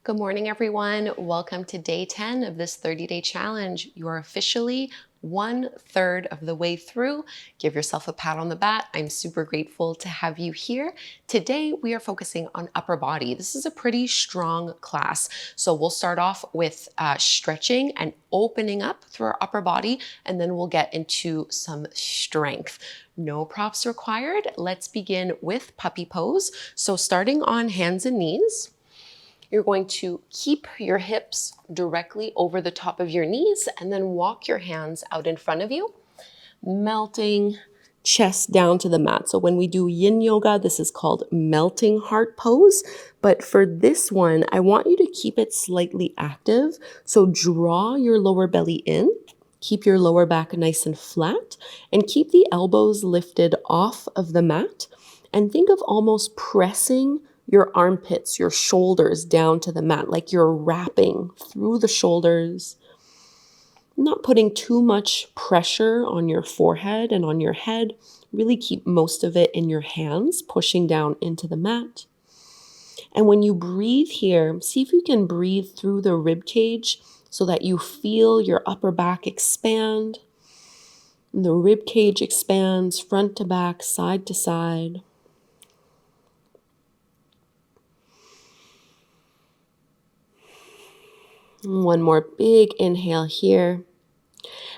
Good morning, everyone. Welcome to day 10 of this 30-day challenge. You are officially 1/3 of the way through. Give yourself a pat on the back. I'm super grateful to have you here. Today, we are focusing on upper body. This is a pretty strong class. So we'll start off with stretching and opening up through our upper body, and then we'll get into some strength. No props required. Let's begin with puppy pose. So starting on hands and knees, you're going to keep your hips directly over the top of your knees and then walk your hands out in front of you, melting chest down to the mat. So when we do yin yoga, this is called melting heart pose. But for this one, I want you to keep it slightly active. So draw your lower belly in, keep your lower back nice and flat, and keep the elbows lifted off of the mat. And think of almost pressing your armpits, your shoulders down to the mat, like you're wrapping through the shoulders, not putting too much pressure on your forehead and on your head. Really keep most of it in your hands, pushing down into the mat. And when you breathe here, see if you can breathe through the rib cage so that you feel your upper back expand. And the rib cage expands front to back, side to side. One more big inhale here.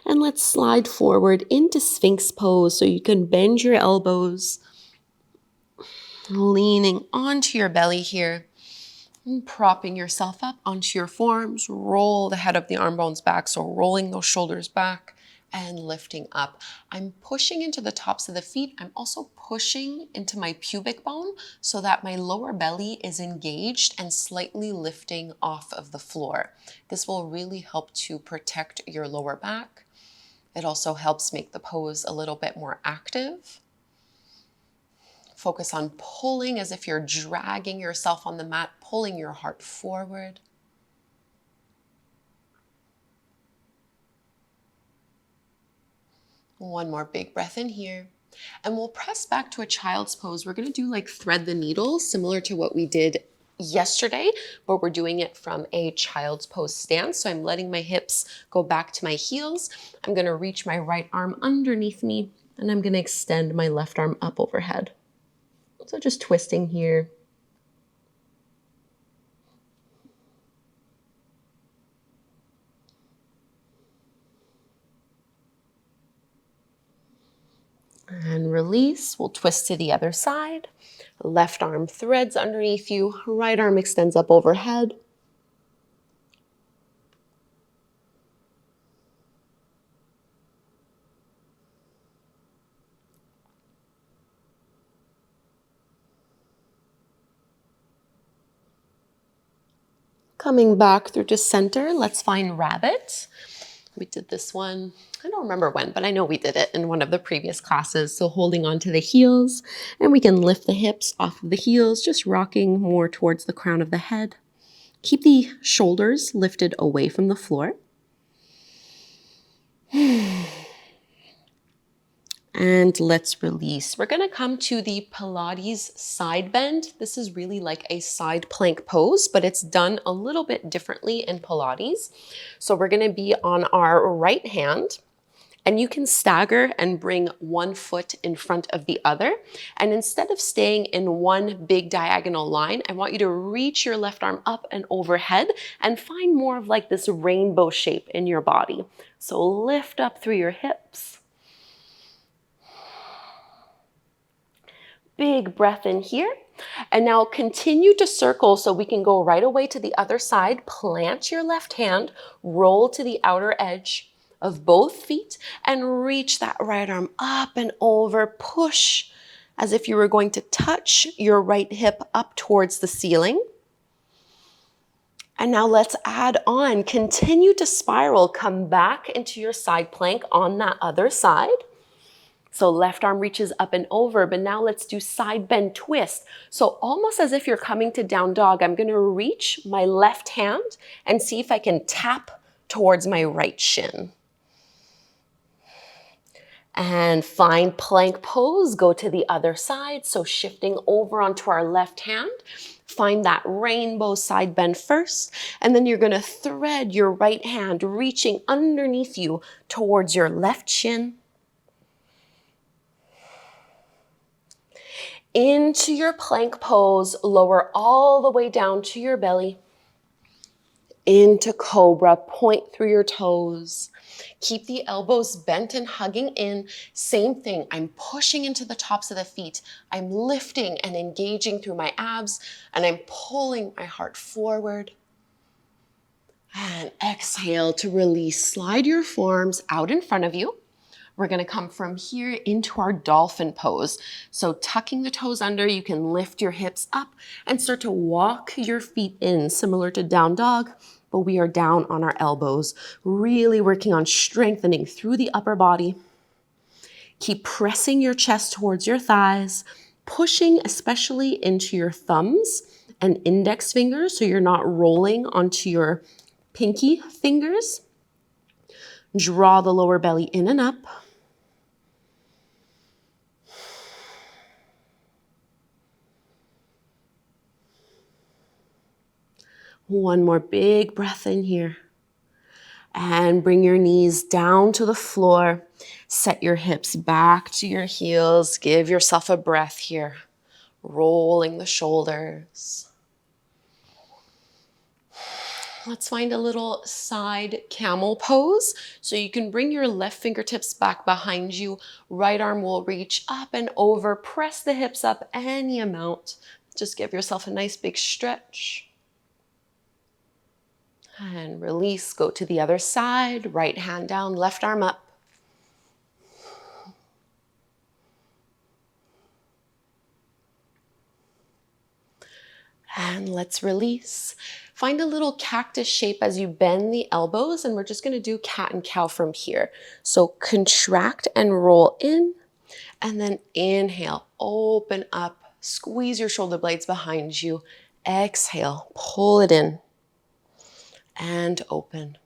And let's slide forward into Sphinx pose so you can bend your elbows, leaning onto your belly here, and propping yourself up onto your forearms. Roll the head of the arm bones back, so rolling those shoulders back and lifting up. I'm pushing into the tops of the feet. I'm also pushing into my pubic bone so that my lower belly is engaged and slightly lifting off of the floor. This will really help to protect your lower back. It also helps make the pose a little bit more active. Focus on pulling as if you're dragging yourself on the mat, pulling your heart forward. One more big breath in here. And we'll press back to a child's pose. We're going to do like thread the needle, similar to what we did yesterday, but we're doing it from a child's pose stance. So I'm letting my hips go back to my heels. I'm going to reach my right arm underneath me, and I'm going to extend my left arm up overhead. So just twisting here. And release. We'll twist to the other side. Left arm threads underneath you. Right arm extends up overhead. Coming back through to center, let's find rabbit. We did this one, I don't remember when, but I know we did it in one of the previous classes. So holding on to the heels, and we can lift the hips off of the heels, just rocking more towards the crown of the head. Keep the shoulders lifted away from the floor. And let's release. We're going to come to the Pilates side bend. This is really like a side plank pose, but it's done a little bit differently in Pilates. So we're going to be on our right hand, and you can stagger and bring one foot in front of the other. And instead of staying in one big diagonal line, I want you to reach your left arm up and overhead and find more of like this rainbow shape in your body. So lift up through your hips. Big breath in here. And now continue to circle so we can go right away to the other side. Plant your left hand, roll to the outer edge of both feet, and reach that right arm up and over. Push as if you were going to touch your right hip up towards the ceiling. And now let's add on. Continue to spiral. Come back into your side plank on that other side. So left arm reaches up and over, but now let's do side bend twist. So almost as if you're coming to down dog, I'm going to reach my left hand and see if I can tap towards my right shin. And find plank pose, go to the other side. So shifting over onto our left hand, find that rainbow side bend first, and then you're gonna thread your right hand reaching underneath you towards your left shin. Into your plank pose, lower all the way down to your belly. Into cobra, point through your toes. Keep the elbows bent and hugging in. Same thing, I'm pushing into the tops of the feet. I'm lifting and engaging through my abs, and I'm pulling my heart forward. And exhale to release. Slide your forearms out in front of you. We're gonna come from here into our dolphin pose. So tucking the toes under, you can lift your hips up and start to walk your feet in, similar to down dog, but we are down on our elbows, really working on strengthening through the upper body. Keep pressing your chest towards your thighs, pushing especially into your thumbs and index fingers so you're not rolling onto your pinky fingers. Draw the lower belly in and up. One more big breath in here. And bring your knees down to the floor. Set your hips back to your heels. Give yourself a breath here. Rolling the shoulders. Let's find a little side camel pose. So you can bring your left fingertips back behind you. Right arm will reach up and over. Press the hips up any amount. Just give yourself a nice big stretch. And release, go to the other side, right hand down, left arm up. And let's release. Find a little cactus shape as you bend the elbows, and we're just gonna do cat and cow from here. So contract and roll in, and then inhale, open up, squeeze your shoulder blades behind you. Exhale, pull it in, and open.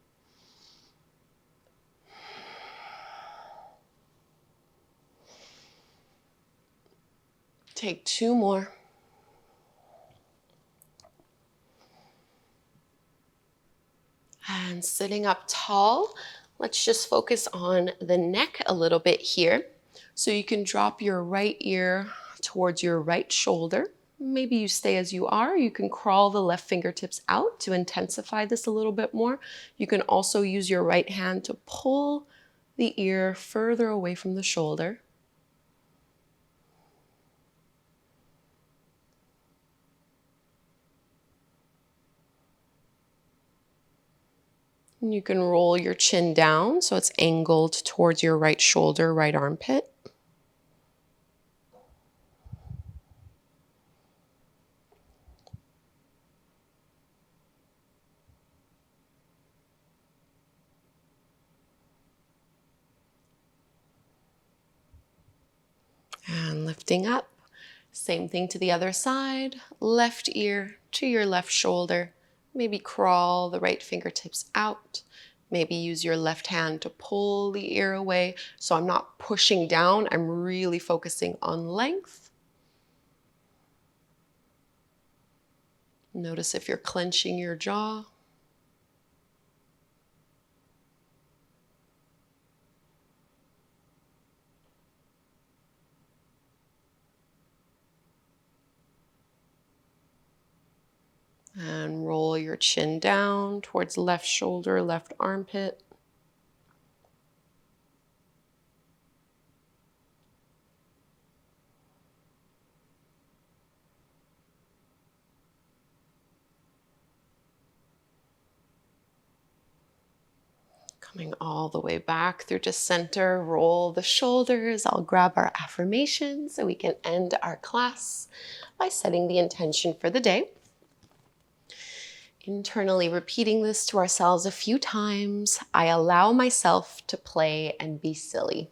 Take two more. And sitting up tall, let's just focus on the neck a little bit here. So you can drop your right ear towards your right shoulder. Maybe you stay as you are. You can crawl the left fingertips out to intensify this a little bit more. You can also use your right hand to pull the ear further away from the shoulder. And you can roll your chin down so it's angled towards your right shoulder, right armpit. And lifting up. Same thing to the other side. Left ear to your left shoulder. Maybe crawl the right fingertips out. Maybe use your left hand to pull the ear away. So I'm not pushing down, I'm really focusing on length. Notice if you're clenching your jaw. And roll your chin down towards left shoulder, left armpit. Coming all the way back through to center, roll the shoulders. I'll grab our affirmation so we can end our class by setting the intention for the day. Internally repeating this to ourselves a few times. I allow myself to play and be silly.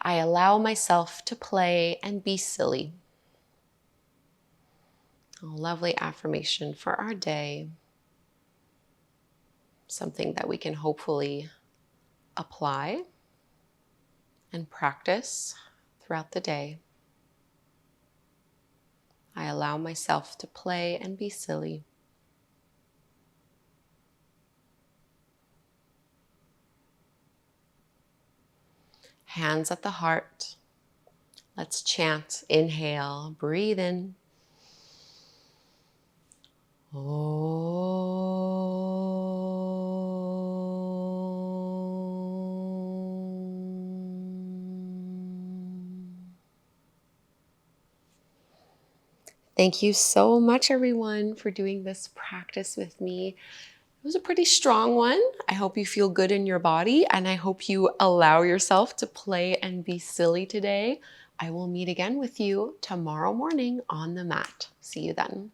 I allow myself to play and be silly. A lovely affirmation for our day. Something that we can hopefully apply and practice throughout the day. I allow myself to play and be silly. Hands at the heart. Let's chant. Inhale, breathe in. Thank you so much, everyone, for doing this practice with me. It was a pretty strong one. I hope you feel good in your body, and I hope you allow yourself to play and be silly today. I will meet again with you tomorrow morning on the mat. See you then.